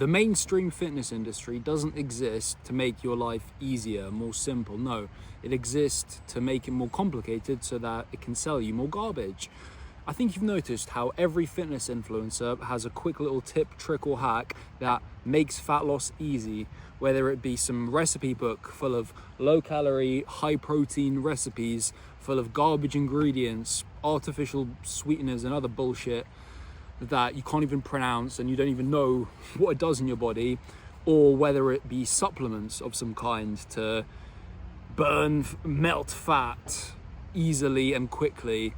The mainstream fitness industry doesn't exist to make your life easier, more simple. No, it exists to make it more complicated so that it can sell you more garbage. I think you've noticed how every fitness influencer has a quick little tip, trick, or hack that makes fat loss easy, whether it be some recipe book full of low-calorie, high-protein recipes full of garbage ingredients, artificial sweeteners, and other bullshit that you can't even pronounce and you don't even know what it does in your body, or whether it be supplements of some kind to melt fat easily and quickly,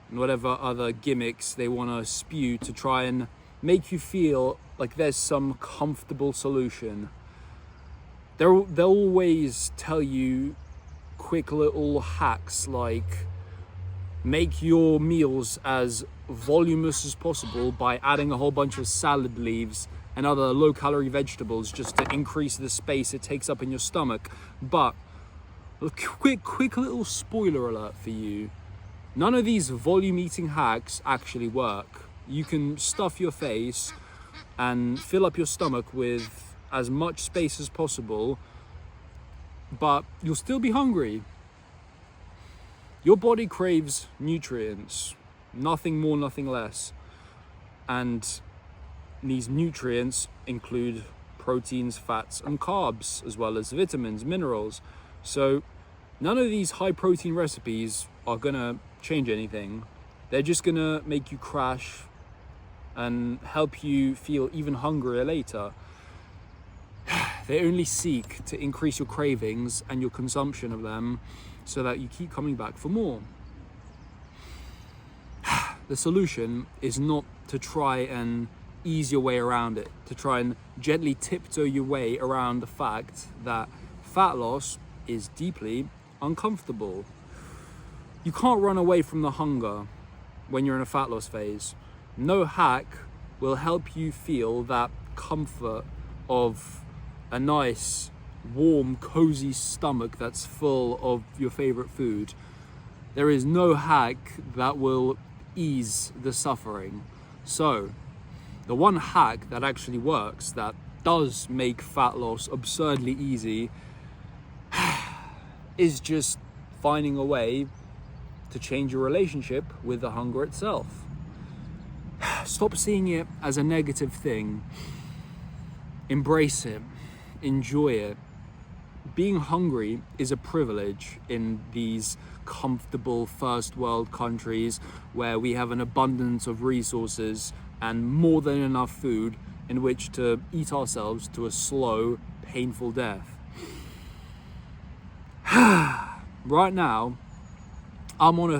and whatever other gimmicks they want to spew to try and make you feel like there's some comfortable solution. They'll always tell you quick little hacks like make your meals as voluminous as possible by adding a whole bunch of salad leaves and other low-calorie vegetables just to increase the space it takes up in your stomach. But a quick little spoiler alert for you. None of these volume eating hacks actually work. You can stuff your face and fill up your stomach with as much space as possible, but you'll still be hungry. Your body craves nutrients, nothing more, nothing less. And these nutrients include proteins, fats, and carbs, as well as vitamins, minerals. So none of these high protein recipes are gonna change anything. They're just gonna make you crash and help you feel even hungrier later. They only seek to increase your cravings and your consumption of them so that you keep coming back for more. The solution is not to try and ease your way around it, to try and gently tiptoe your way around the fact that fat loss is deeply uncomfortable. You can't run away from the hunger when you're in a fat loss phase. No hack will help you feel that comfort of a nice, warm, cozy stomach that's full of your favorite food. There is no hack that will ease the suffering. So, the one hack that actually works, that does make fat loss absurdly easy, is just finding a way to change your relationship with the hunger itself. Stop seeing it as a negative thing. Embrace it. Enjoy it. Being hungry is a privilege in these comfortable first world countries where we have an abundance of resources and more than enough food in which to eat ourselves to a slow, painful death. Right now, I'm on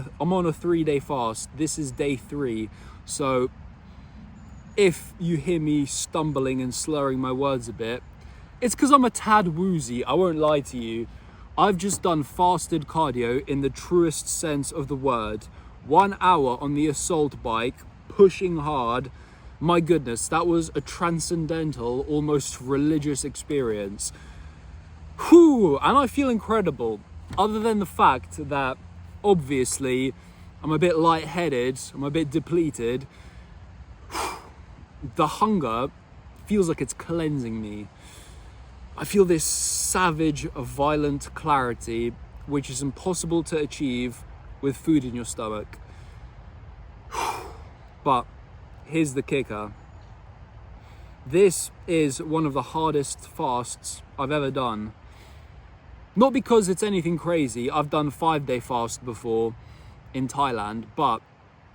a 3-day fast. This is day 3. So if you hear me stumbling and slurring my words a bit, it's because I'm a tad woozy. I won't lie to you. I've just done fasted cardio in the truest sense of the word. 1 hour on the assault bike, pushing hard. My goodness, that was a transcendental, almost religious experience. Whew, and I feel incredible. Other than the fact that, obviously, I'm a bit lightheaded, I'm a bit depleted. The hunger feels like it's cleansing me. I feel this savage, violent clarity, which is impossible to achieve with food in your stomach. But here's the kicker. This is one of the hardest fasts I've ever done. Not because it's anything crazy. I've done 5-day fast before in Thailand, but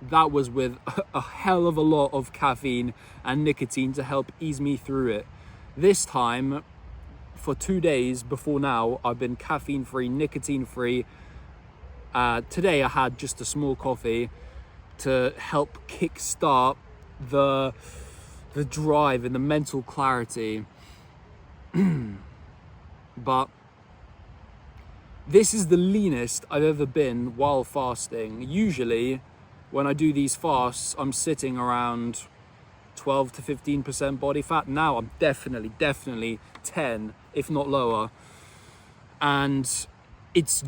that was with a hell of a lot of caffeine and nicotine to help ease me through it. This time, for 2 days before now, I've been caffeine-free, nicotine-free. Today I had just a small coffee to help kickstart the drive and the mental clarity. But this is the leanest I've ever been while fasting. Usually, when I do these fasts, I'm sitting around 12 to 15% body fat. Now I'm definitely 10, if not lower. And it's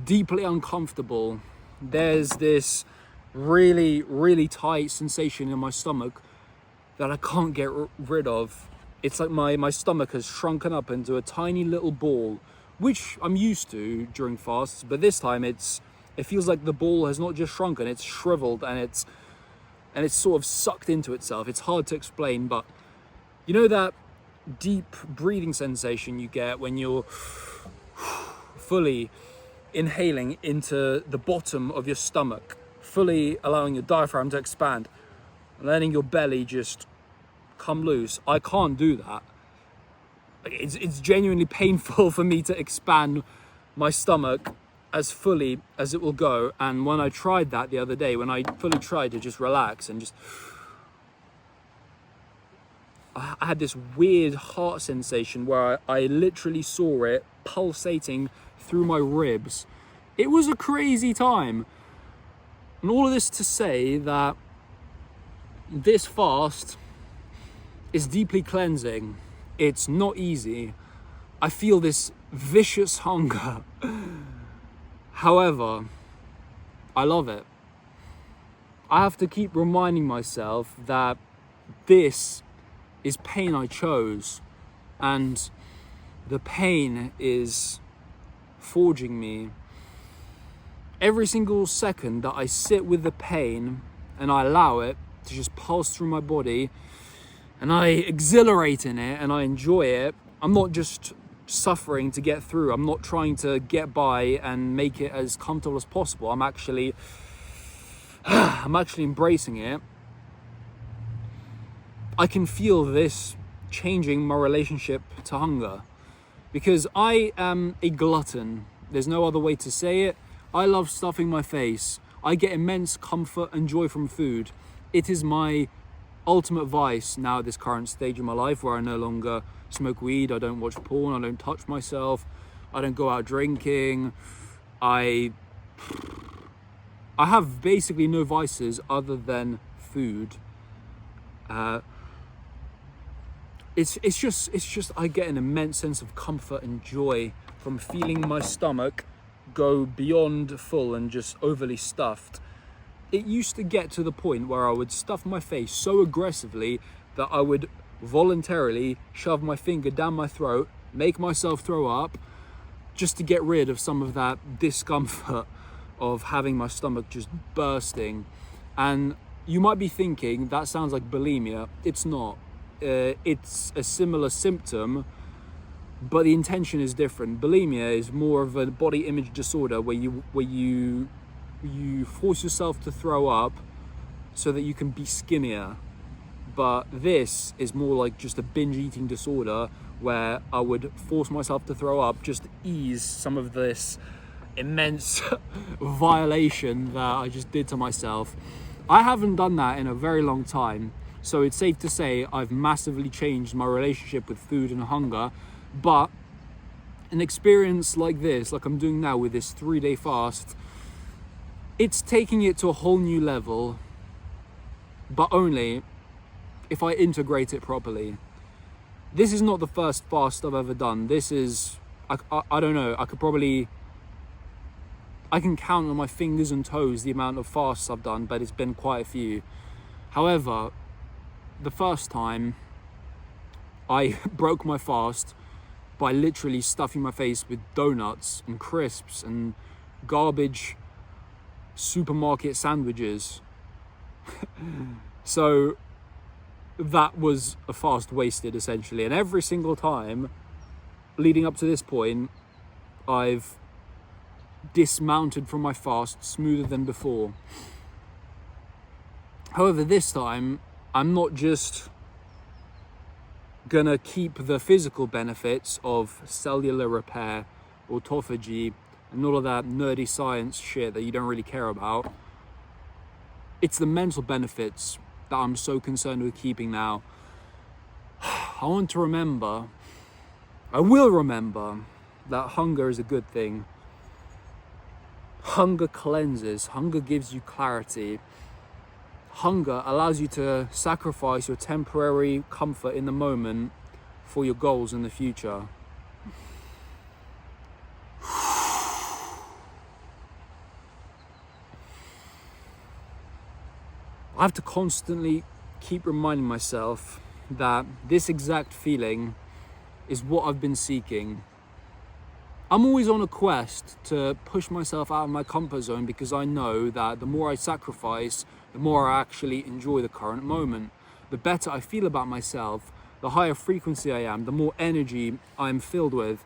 deeply uncomfortable. There's this really tight sensation in my stomach that I can't get rid of. it's like my stomach has shrunken up into a tiny little ball, which I'm used to during fasts, but this time it feels like the ball has not just shrunken, it's shriveled, and it's sort of sucked into itself. It's hard to explain, but you know that deep breathing sensation you get when you're fully inhaling into the bottom of your stomach, fully allowing your diaphragm to expand, letting your belly just come loose. I can't do that. It's genuinely painful for me to expand my stomach as fully as it will go. And when I tried that the other day, when I fully tried to just relax and just, I had this weird heart sensation where I literally saw it pulsating through my ribs. It was a crazy time. And all of this to say that this fast is deeply cleansing. It's not easy. I feel this vicious hunger. However, I love it. I have to keep reminding myself that this is pain I chose, and the pain is forging me. Every single second that I sit with the pain and I allow it to just pulse through my body, and I exhilarate in it and I enjoy it, I'm not just suffering to get through. I'm not trying to get by and make it as comfortable as possible. I'm actually embracing it. I can feel this changing my relationship to hunger, because I am a glutton. There's no other way to say it. I love stuffing my face. I get immense comfort and joy from food. It is my ultimate vice now at this current stage of my life, where I no longer smoke weed, I don't watch porn, I don't touch myself, I don't go out drinking. I have basically no vices other than food. It's just I get an immense sense of comfort and joy from feeling my stomach go beyond full and just overly stuffed. It used to get to the point where I would stuff my face so aggressively that I would voluntarily shove my finger down my throat, make myself throw up, just to get rid of some of that discomfort of having my stomach just bursting. And you might be thinking, that sounds like bulimia. It's not. It's a similar symptom, but the intention is different. Bulimia is more of a body image disorder where you force yourself to throw up so that you can be skinnier. But this is more like just a binge eating disorder where I would force myself to throw up just to ease some of this immense violation that I just did to myself. I haven't done that in a very long time, so it's safe to say I've massively changed my relationship with food and hunger. But an experience like this, like I'm doing now with this 3-day fast, it's taking it to a whole new level, but only if I integrate it properly. This is not the first fast I've ever done. This is, I don't know, I can count on my fingers and toes the amount of fasts I've done, but it's been quite a few. However, the first time I broke my fast by literally stuffing my face with donuts and crisps and garbage supermarket sandwiches. So that was a fast wasted, essentially. And every single time leading up to this point, I've dismounted from my fast smoother than before. However, this time I'm not just gonna keep the physical benefits of cellular repair, autophagy, and all of that nerdy science shit that you don't really care about. It's the mental benefits that I'm so concerned with keeping now. I will remember that hunger is a good thing. Hunger cleanses, hunger gives you clarity. Hunger allows you to sacrifice your temporary comfort in the moment for your goals in the future. I have to constantly keep reminding myself that this exact feeling is what I've been seeking. I'm always on a quest to push myself out of my comfort zone, because I know that the more I sacrifice, the more I actually enjoy the current moment. The better I feel about myself, the higher frequency I am, the more energy I'm filled with,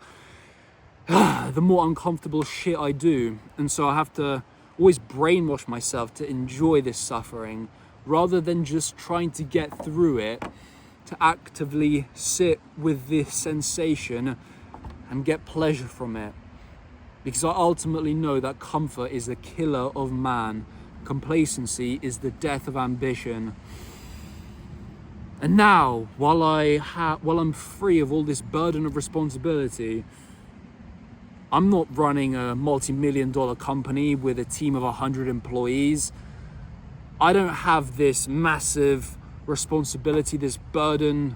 the more uncomfortable shit I do. And so I have to always brainwash myself to enjoy this suffering, rather than just trying to get through it, to actively sit with this sensation and get pleasure from it. Because I ultimately know that comfort is the killer of man. Complacency is the death of ambition. And now, while I'm free of all this burden of responsibility, I'm not running a multi-million-dollar company with a team of 100 employees. I don't have this massive responsibility, this burden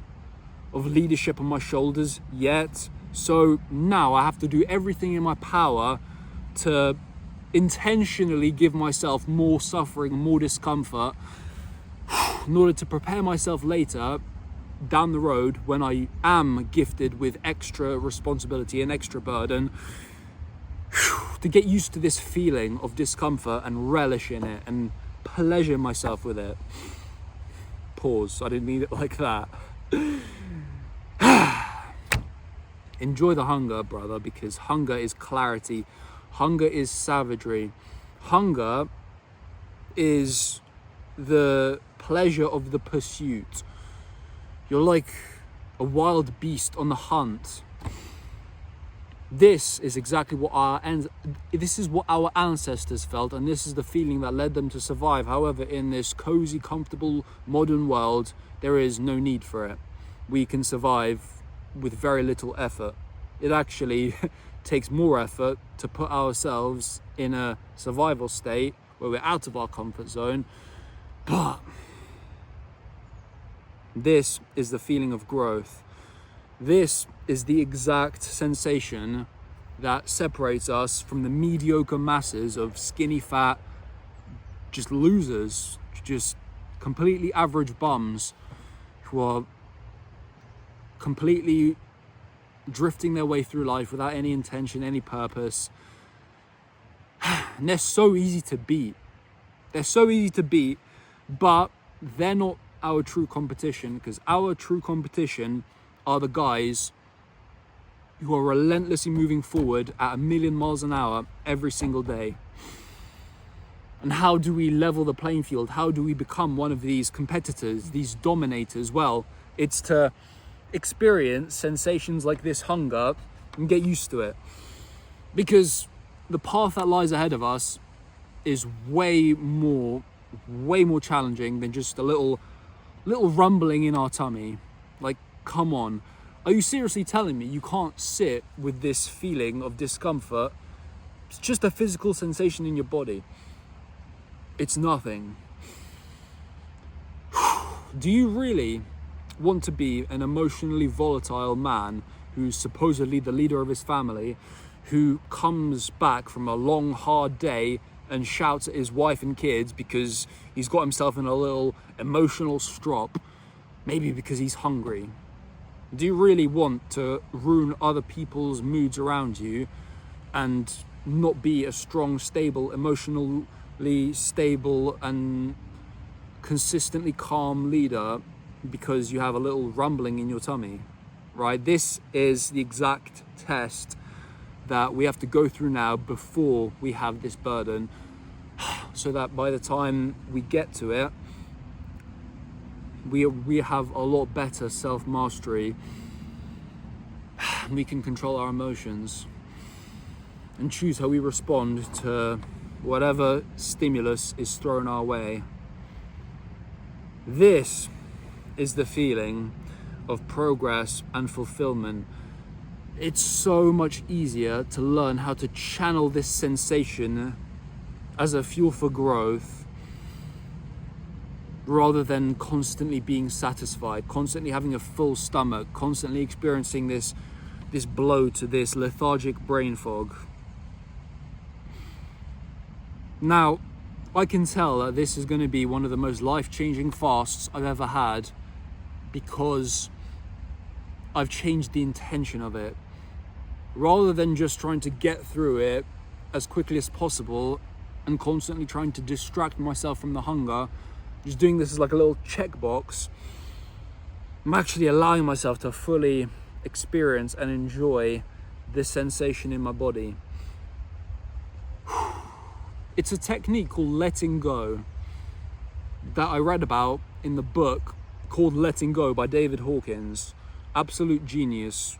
of leadership on my shoulders yet. So now I have to do everything in my power to intentionally give myself more suffering, more discomfort, in order to prepare myself later down the road when I am gifted with extra responsibility and extra burden, to get used to this feeling of discomfort and relish in it and pleasure myself with it. Pause, I didn't mean it like that. Enjoy the hunger, brother, because hunger is clarity. Hunger is savagery. Hunger is the pleasure of the pursuit. You're like a wild beast on the hunt. This is exactly what our ancestors felt, and this is the feeling that led them to survive. However, in this cozy, comfortable, modern world, there is no need for it. We can survive with very little effort. It actually takes more effort to put ourselves in a survival state where we're out of our comfort zone. But this is the feeling of growth. This is the exact sensation that separates us from the mediocre masses of skinny fat, just losers, just completely average bums who are completely drifting their way through life without any intention, any purpose. And they're so easy to beat. They're so easy to beat, but they're not our true competition, because our true competition are the guys who are relentlessly moving forward at 1,000,000 miles an hour every single day. And how do we level the playing field? How do we become one of these competitors, these dominators? Well, it's to experience sensations like this hunger and get used to it. Because the path that lies ahead of us is way more challenging than just a little rumbling in our tummy. Like, come on. Are you seriously telling me you can't sit with this feeling of discomfort? It's just a physical sensation in your body. It's nothing. Do you really want to be an emotionally volatile man who's supposedly the leader of his family, who comes back from a long, hard day and shouts at his wife and kids because he's got himself in a little emotional strop, maybe because he's hungry? Do you really want to ruin other people's moods around you and not be a strong, stable, emotionally stable and consistently calm leader because you have a little rumbling in your tummy, right? This is the exact test that we have to go through now before we have this burden, so that by the time we get to it, we have a lot better self-mastery. We can control our emotions and choose how we respond to whatever stimulus is thrown our way. This is the feeling of progress and fulfillment. It's so much easier to learn how to channel this sensation as a fuel for growth, rather than constantly being satisfied, constantly having a full stomach, constantly experiencing this blow to this lethargic brain fog. Now, I can tell that this is going to be one of the most life-changing fasts I've ever had, because I've changed the intention of it. Rather than just trying to get through it as quickly as possible and constantly trying to distract myself from the hunger, just doing this as like a little checkbox, I'm actually allowing myself to fully experience and enjoy this sensation in my body. It's a technique called letting go that I read about in the book called Letting Go by David Hawkins. Absolute genius,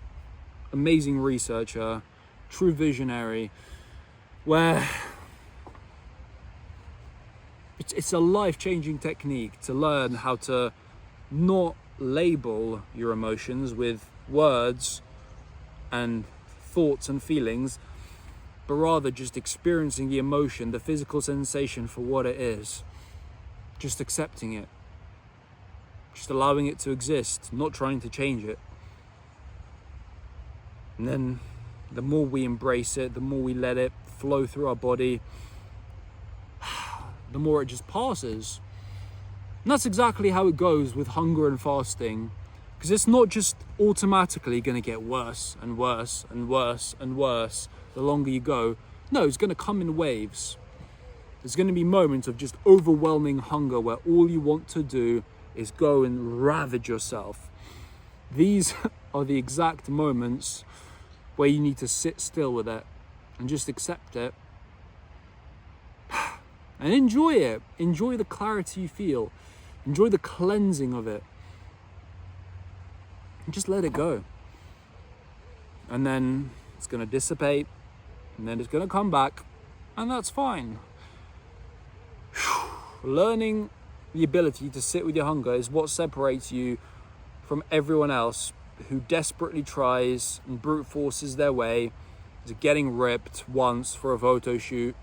amazing researcher, true visionary, where it's a life-changing technique to learn how to not label your emotions with words and thoughts and feelings, but rather just experiencing the emotion, the physical sensation for what it is, just accepting it, just allowing it to exist, not trying to change it. And then the more we embrace it, the more we let it flow through our body, the more it just passes. And that's exactly how it goes with hunger and fasting, because it's not just automatically going to get worse and worse and worse and worse the longer you go. No, it's going to come in waves. There's going to be moments of just overwhelming hunger where all you want to do is go and ravage yourself. These are the exact moments where you need to sit still with it and just accept it and enjoy it. Enjoy the clarity you feel. Enjoy the cleansing of it. And just let it go. And then it's going to dissipate, and then it's going to come back, and that's fine. Learning the ability to sit with your hunger is what separates you from everyone else who desperately tries and brute forces their way to getting ripped once for a photo shoot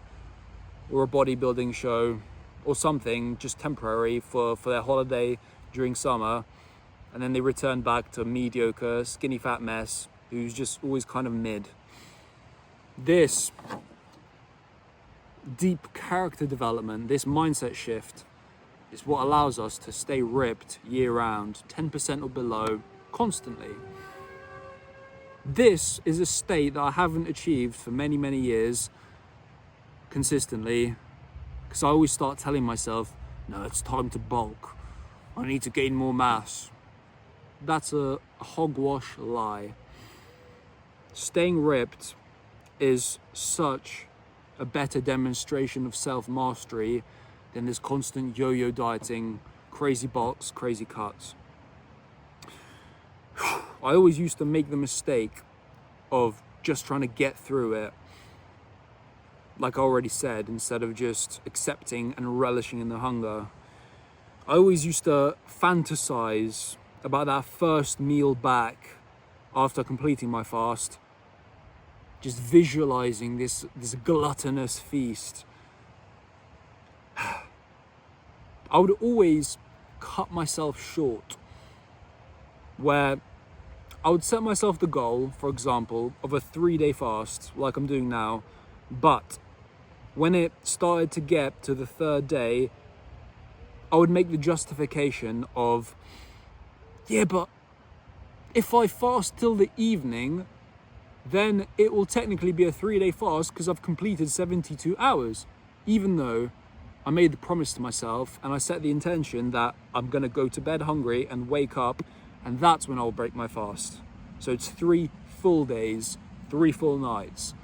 or a bodybuilding show or something just temporary for their holiday during summer, and then they return back to a mediocre, skinny fat mess who's just always kind of mid. This deep character development, this mindset shift, is what allows us to stay ripped year round, 10% or below, constantly. This is a state that I haven't achieved for many, many years consistently, because I always start telling myself, no, it's time to bulk. I need to gain more mass. That's a hogwash lie. Staying ripped is such a better demonstration of self-mastery than this constant yo-yo dieting, crazy bulks, crazy cuts. I always used to make the mistake of just trying to get through it, like I already said, instead of just accepting and relishing in the hunger. I always used to fantasize about that first meal back after completing my fast, just visualizing this gluttonous feast. I would always cut myself short, where I would set myself the goal, for example, of a 3-day fast, like I'm doing now, but when it started to get to the 3rd day, I would make the justification of, yeah, but if I fast till the evening, then it will technically be a 3-day fast because I've completed 72 hours, even though I made the promise to myself and I set the intention that I'm going to go to bed hungry and wake up, and that's when I'll break my fast. So it's 3 full days, 3 full nights.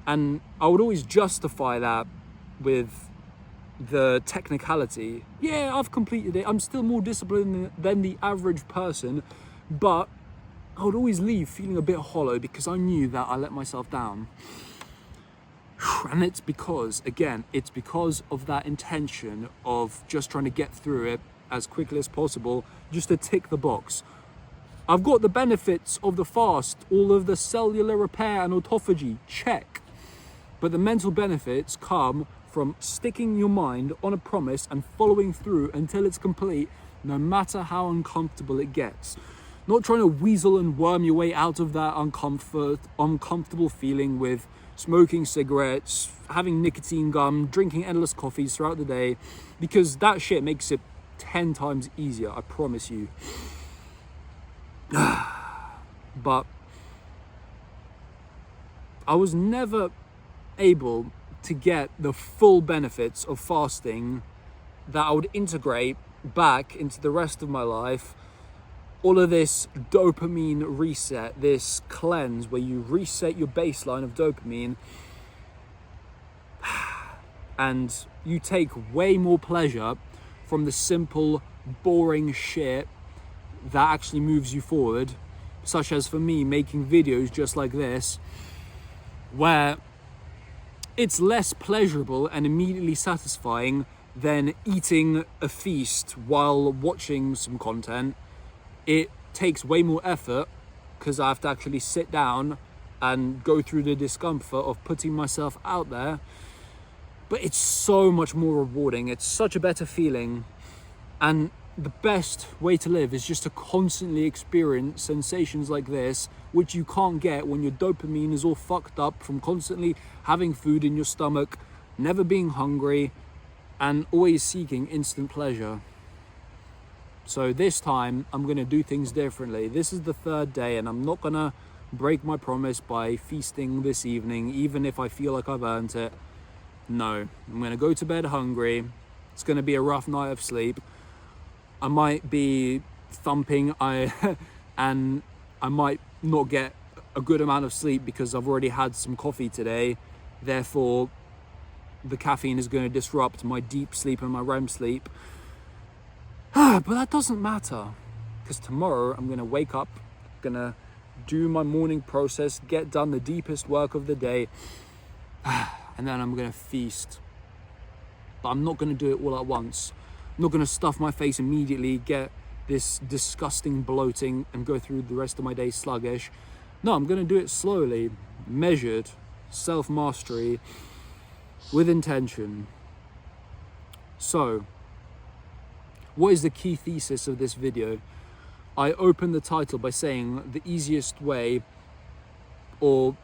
And I would always justify that with the technicality. Yeah, I've completed it. I'm still more disciplined than the average person, but I would always leave feeling a bit hollow because I knew that I let myself down. And it's because, again, it's because of that intention of just trying to get through it as quickly as possible, just to tick the box. I've got the benefits of the fast, all of the cellular repair and autophagy, check. But the mental benefits come from sticking your mind on a promise and following through until it's complete, no matter how uncomfortable it gets. Not trying to weasel and worm your way out of that uncomfortable feeling with smoking cigarettes, having nicotine gum, drinking endless coffees throughout the day, because that shit makes it 10 times easier, I promise you. But I was never able to get the full benefits of fasting that I would integrate back into the rest of my life. All of this dopamine reset, this cleanse where you reset your baseline of dopamine, and you take way more pleasure from the simple, boring shit that actually moves you forward, such as for me making videos just like this, where it's less pleasurable and immediately satisfying than eating a feast while watching some content. It takes way more effort because I have to actually sit down and go through the discomfort of putting myself out there. But it's so much more rewarding. It's such a better feeling. And the best way to live is just to constantly experience sensations like this, which you can't get when your dopamine is all fucked up from constantly having food in your stomach, never being hungry, and always seeking instant pleasure. So this time I'm gonna do things differently. This is the third day, and I'm not gonna break my promise by feasting this evening, even if I feel like I've earned it. No, I'm gonna go to bed hungry. It's gonna be a rough night of sleep. I might be thumping, and I might not get a good amount of sleep because I've already had some coffee today. Therefore, the caffeine is going to disrupt my deep sleep and my REM sleep. But that doesn't matter, because tomorrow I'm going to wake up, going to do my morning process, get done the deepest work of the day, and then I'm going to feast. But I'm not going to do it all at once. I'm not going to stuff my face immediately, get this disgusting bloating and go through the rest of my day sluggish. No, I'm going to do it slowly, measured, self-mastery, with intention. So, what is the key thesis of this video? I opened the title by saying the easiest way, or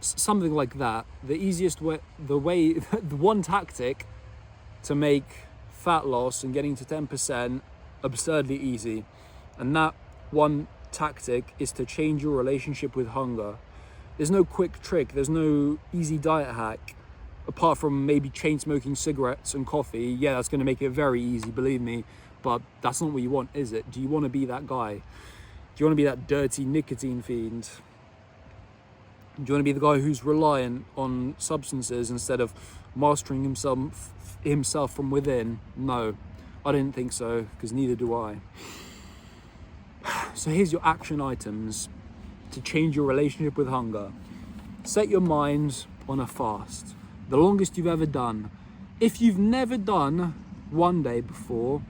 something like that. The easiest way, the one tactic to make fat loss and getting to 10% absurdly easy. And that one tactic is to change your relationship with hunger. There's no quick trick, there's no easy diet hack, apart from maybe chain smoking cigarettes and coffee. Yeah, that's gonna make it very easy, believe me, but that's not what you want, is it? Do you wanna be that guy? Do you wanna be that dirty nicotine fiend? Do you wanna be the guy who's reliant on substances instead of mastering himself from within? No, I didn't think so, because neither do I. So here's your action items to change your relationship with hunger. Set your mind on a fast, the longest you've ever done. If you've never done 1 day before,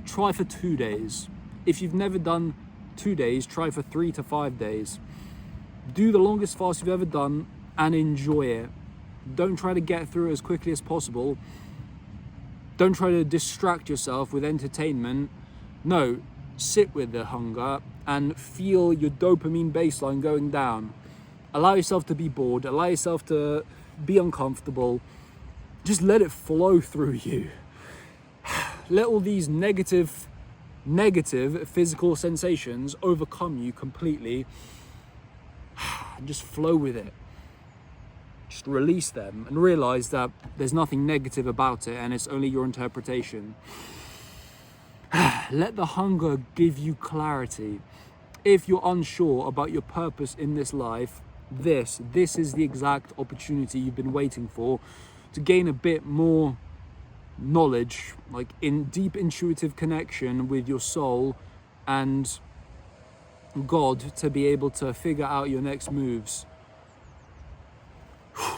try for 2 days. If you've never done 2 days, try for 3 to 5 days. Do the longest fast you've ever done and enjoy it. Don't try to get through it as quickly as possible. Don't try to distract yourself with entertainment. No, sit with the hunger and feel your dopamine baseline going down. Allow yourself to be bored, allow yourself to be uncomfortable. Just let it flow through you. Let all these negative physical sensations overcome you completely. Just flow with it. Just release them and realize that there's nothing negative about it and it's only your interpretation. Let the hunger give you clarity. If you're unsure about your purpose in this life, this is the exact opportunity you've been waiting for, to gain a bit more knowledge, like in deep intuitive connection with your soul and God, to be able to figure out your next moves.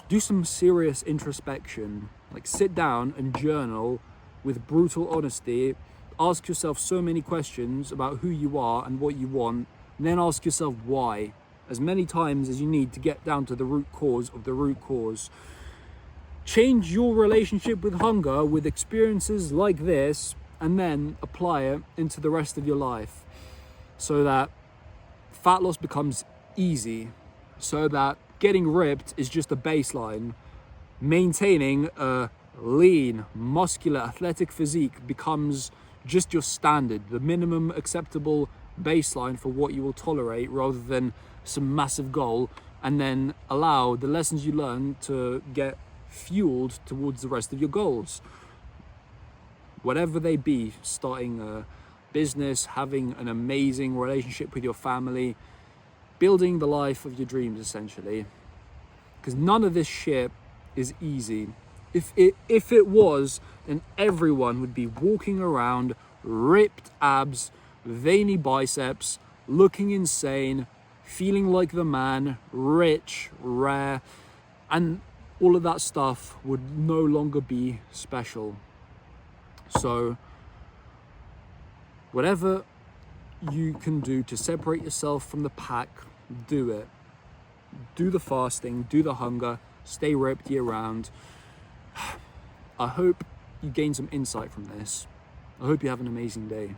Do some serious introspection, like sit down and journal with brutal honesty. Ask yourself so many questions about who you are and what you want, and then ask yourself why, as many times as you need to get down to the root cause of the root cause. Change your relationship with hunger with experiences like this, and then apply it into the rest of your life, so that fat loss becomes easy, so that getting ripped is just a baseline. Maintaining a lean, muscular, athletic physique becomes just your standard, the minimum acceptable baseline for what you will tolerate, rather than some massive goal, and then allow the lessons you learn to get fueled towards the rest of your goals. Whatever they be, starting a business, having an amazing relationship with your family, building the life of your dreams, essentially. Because none of this shit is easy. If it was, then everyone would be walking around ripped abs, veiny biceps, looking insane, feeling like the man, rich, rare, and all of that stuff would no longer be special. So whatever you can do to separate yourself from the pack, do it. Do the fasting, do the hunger, stay ripped year round. I hope you gain some insight from this. I hope you have an amazing day.